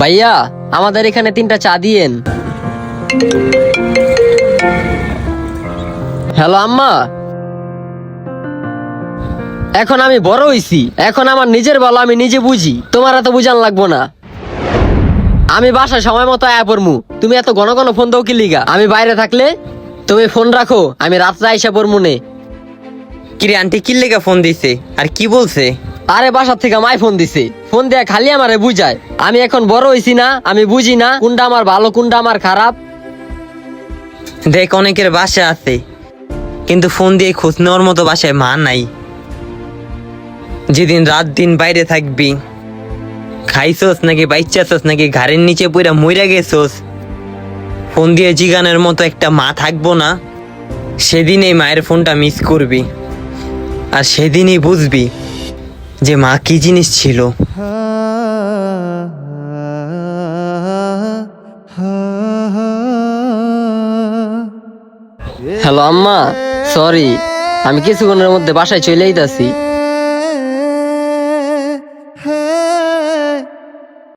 ভাইয়া আমাদের এখানে 3টা চা দিয়েন। হ্যালো আম্মা, এখন আমি বড় হইছি, এখন আমার নিজের ভালো আমি নিজে বুঝি, তোমার এত বুঝান লাগবো না। আমি বাসায় সময় মতো আয়া পড়মু, তুমি এত ঘন ঘন ফোন দাও কি লিগা? আমি বাইরে থাকলে তুমি ফোন রাখো, আমি রাত্রে আইসা পড়মু নে। কিরে আন্টি কি লেগে ফোন দিছে আর কি বলছে? আরে বাসার থেকে মাই ফোন দিছে, ফোন দেয়া খালি আমারে বুঝায়। আমি এখন বড় হইছি না, আমি বুঝি না কোনটা আমার ভালো কোনটা আমার খারাপ। দেখ অনেকের বাসা আছে, কিন্তু ফোন দিয়ে খোঁজ নেওয়ার মতো বাসায় মা নাই। যেদিন রাত দিন বাইরে থাকবি, খাইছস নাকি বাইচ্চাছস নাকি ঘাড়ের নিচে পুরা মইরা গেছস, ফোন দিয়ে জিগানের মতো একটা মা থাকবো না। সেদিন এই মায়ের ফোনটা মিস করবি, আর সেদিনই বুঝবি যে মা কি জিনিস ছিল। হ্যালো আম্মা, সরি, আমি কিছুক্ষণের মধ্যে বাসায় চলে যাইতাছি।